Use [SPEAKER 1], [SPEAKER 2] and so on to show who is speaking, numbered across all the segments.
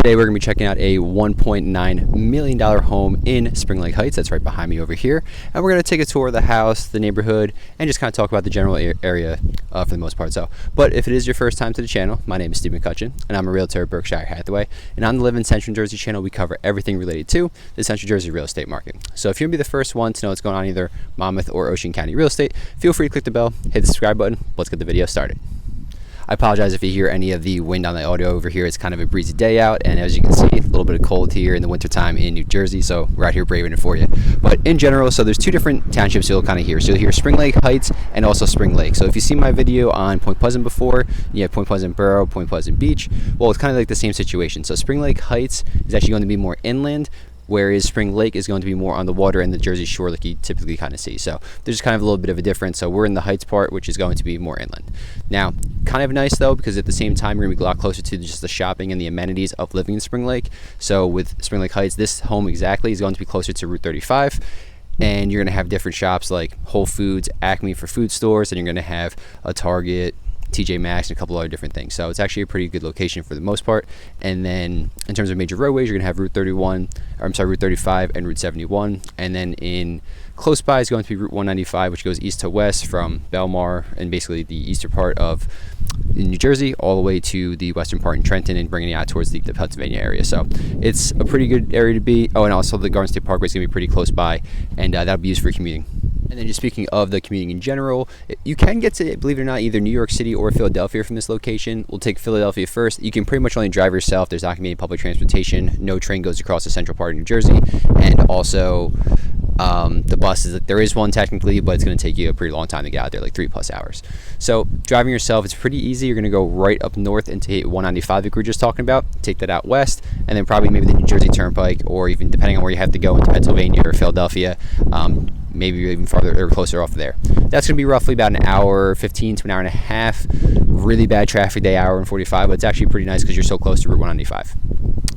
[SPEAKER 1] Today we're going to be checking out a $1.9 million home in Spring Lake Heights. That's right behind me over here. And we're going to take a tour of the house, the neighborhood, and just kind of talk about the general area for the most part. But if it is your first time to the channel, my name is Steve McCutcheon, and I'm a realtor at Berkshire Hathaway. And on the Live in Central Jersey channel, we cover everything related to the Central Jersey real estate market. So if you're going to be the first one to know what's going on in either Monmouth or Ocean County real estate, feel free to click the bell, hit the subscribe button. Let's get the video started. I apologize if you hear any of the wind on the audio over here. It's kind of a breezy day out, and as you can see, a little bit of cold here in the wintertime in New Jersey, so we're out here braving it for you. But in general, so there's two different townships you'll kind of hear. So you'll hear Spring Lake Heights and also Spring Lake. So if you've seen my video on Point Pleasant before, you have Point Pleasant Borough, Point Pleasant Beach. Well, it's kind of like the same situation. So Spring Lake Heights is actually going to be more inland, whereas Spring Lake is going to be more on the water and the Jersey Shore like you typically kind of see. So there's kind of a little bit of a difference. So we're in the Heights part, which is going to be more inland. Now, kind of nice though, because at the same time, we're going to be a lot closer to just the shopping and the amenities of living in Spring Lake. So with Spring Lake Heights, this home exactly is going to be closer to Route 35. And you're going to have different shops like Whole Foods, Acme for food stores, and you're going to have a Target, TJ Maxx, and a couple other different things. So it's actually a pretty good location for the most part. And then in terms of major roadways, you're gonna have Route 35 and Route 71. And then in close by is going to be Route 195, which goes east to west from Belmar and basically the eastern part of New Jersey all the way to the western part in Trenton and bringing it out towards the Pennsylvania area. So it's a pretty good area to be. Oh, and also the Garden State Parkway is gonna be pretty close by, and that'll be used for commuting. And then just speaking of the commuting in general, you can get to, believe it or not, either New York City or Philadelphia from this location. We'll take Philadelphia first. You can pretty much only drive yourself. There's not going to be any public transportation. No train goes across the central part of New Jersey. And also the buses, there is one technically, but it's going to take you a pretty long time to get out there, like 3+ hours. So driving yourself, it's pretty easy. You're going to go right up north into 195 like we were just talking about. Take that out west, and then probably maybe the New Jersey Turnpike, or even depending on where you have to go into Pennsylvania or Philadelphia, maybe even farther or closer off there. That's going to be roughly about an hour 15 to an hour and a half. Really bad traffic day, hour and 45, but it's actually pretty nice because you're so close to Route 195.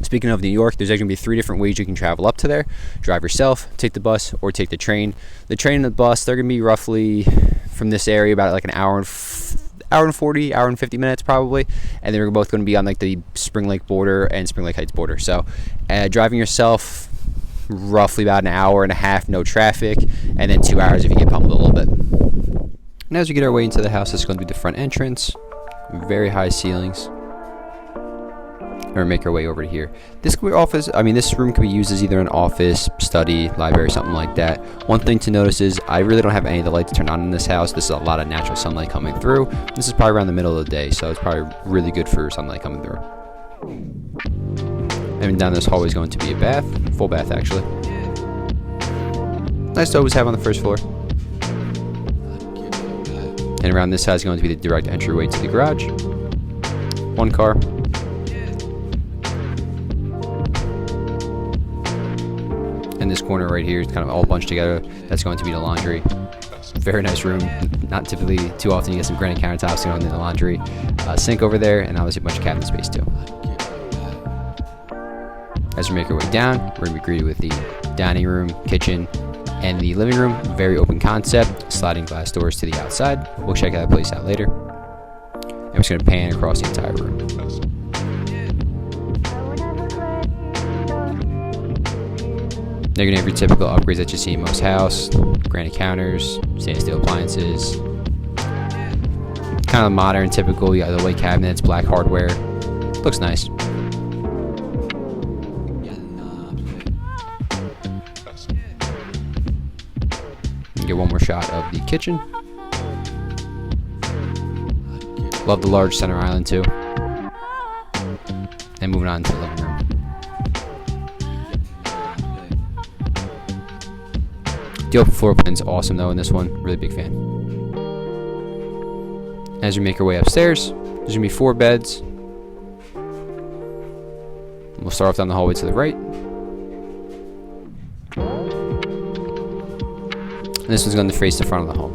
[SPEAKER 1] Speaking of New York, there's actually going to be 3 different ways you can travel up to there. Drive yourself, take the bus, or take the train. The train and the bus, they're going to be roughly from this area about like an hour and 40, hour and 50 minutes probably, and they're both going to be on like the Spring Lake border and Spring Lake Heights border. So driving yourself, roughly about an hour and a half, no traffic, and then 2 hours if you get pummeled a little bit. And as we get our way into the house, this is going to be the front entrance. Very high ceilings. Or make our way over to here. This room can be used as either an office, study, library, something like that. One thing to notice is I really don't have any of the lights turned on in this house. This is a lot of natural sunlight coming through. This is probably around the middle of the day, so it's probably really good for sunlight coming through. And down this hallway is going to be a bath, full bath actually. Nice to always have on the first floor. And around this side is going to be the direct entryway to the garage. One car. And this corner right here is kind of all bunched together. That's going to be the laundry. Very nice room. Not typically too often you get some granite countertops going in the laundry. Sink over there, and obviously a bunch of cabinet space too. As we make our way down, we're going to be greeted with the dining room, kitchen, and the living room. Very open concept, sliding glass doors to the outside. We'll check that place out later. And we're just going to pan across the entire room. They're going to have your typical upgrades that you see in most house. Granite counters, stainless steel appliances. Kind of modern, typical. You got the white cabinets, black hardware. Looks nice. Get one more shot of the kitchen. Love the large center island too. And moving on to the living room. The open floor plan's awesome though in this one. Really big fan. As we make our way upstairs, there's gonna be 4 beds. We'll start off down the hallway to the right. And this one's going to face the front of the home.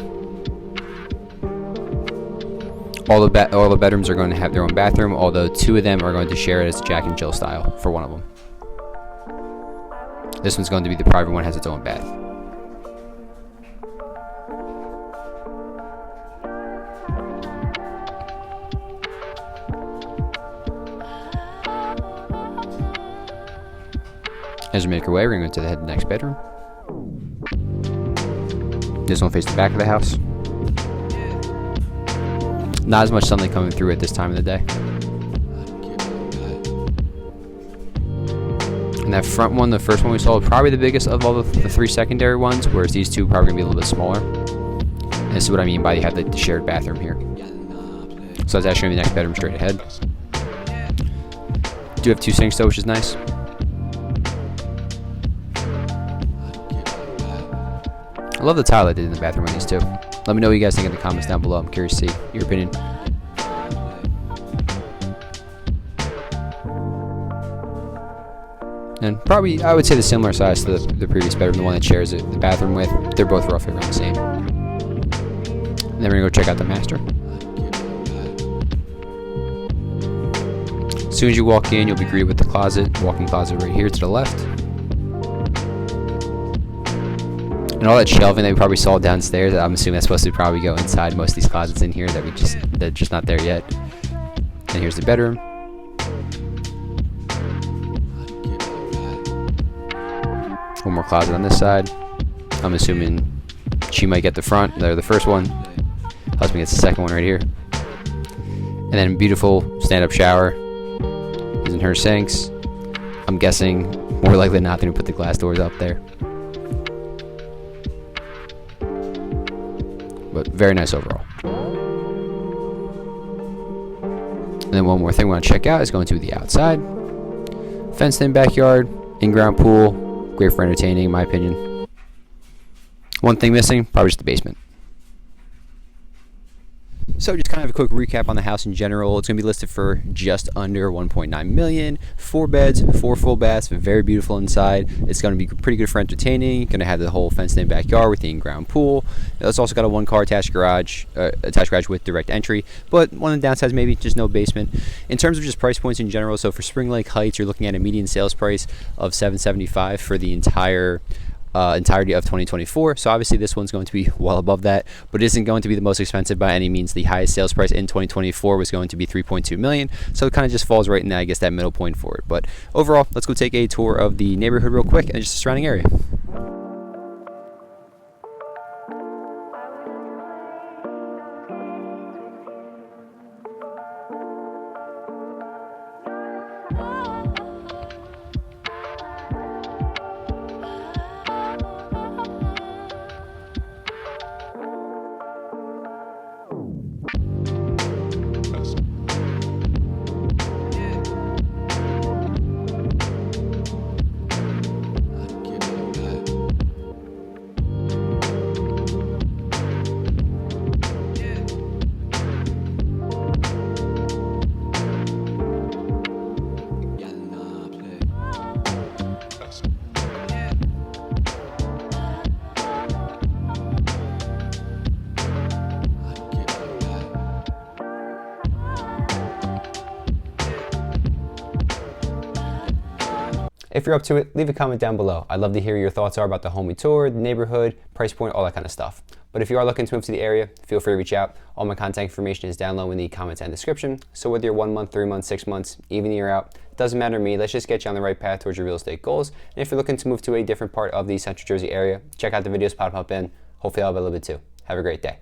[SPEAKER 1] All the bedrooms are going to have their own bathroom, although 2 of them are going to share it as Jack and Jill style for one of them. This one's going to be the private one, has its own bath. As we make our way, we're going to head to the next bedroom. This one faces the back of the house. Not as much sunlight coming through at this time of the day. And that front one, the first one we saw, probably the biggest of all the three secondary ones, whereas these two probably going to be a little bit smaller. And this is what I mean by you have the shared bathroom here. So that's actually the next bedroom straight ahead. Do have two sinks though, which is nice. I love the tile I did in the bathroom on these two. Let me know what you guys think in the comments down below. I'm curious to see your opinion. And probably, I would say the similar size to the previous bedroom, the one that shares the bathroom with. They're both roughly around the same. And then we're going to go check out the master. As soon as you walk in, you'll be greeted with the closet, walk-in closet right here to the left. And all that shelving that we probably saw downstairs, I'm assuming that's supposed to probably go inside most of these closets in here that they're just not there yet. And here's the bedroom. One more closet on this side. I'm assuming she might get the front, or the first one. Husband gets the second one right here. And then beautiful stand-up shower. Using her sinks. I'm guessing more likely than not they're gonna put the glass doors up there. But very nice overall. And then one more thing we want to check out is going to the outside. Fenced-in backyard, in-ground pool, great for entertaining, in my opinion. One thing missing, probably just the basement. So just kind of a quick recap on the house in general. It's going to be listed for just under 1.9 million. 4 beds, 4 full baths, very beautiful inside. It's going to be pretty good for entertaining. Going to have the whole fenced-in backyard with the in-ground pool. It's also got a 1-car attached garage with direct entry. But one of the downsides, maybe just no basement. In terms of just price points in general, so for Spring Lake Heights, you're looking at a median sales price of $775 for the entirety of 2024. So obviously this one's going to be well above that, but it isn't going to be the most expensive by any means. The highest sales price in 2024 was going to be $3.2 million, so it kind of just falls right in, I guess, that middle point for it. But overall, let's go take a tour of the neighborhood real quick and just the surrounding area. If you're up to it, leave a comment down below. I'd love to hear your thoughts are about the home we toured, the neighborhood, price point, all that kind of stuff. But if you are looking to move to the area, feel free to reach out. All my contact information is down low in the comments and description. So whether you're 1 month, 3 months, 6 months, even a year out, it doesn't matter to me. Let's just get you on the right path towards your real estate goals. And if you're looking to move to a different part of the Central Jersey area, check out the videos pop up in. Hopefully I'll have a little bit too. Have a great day.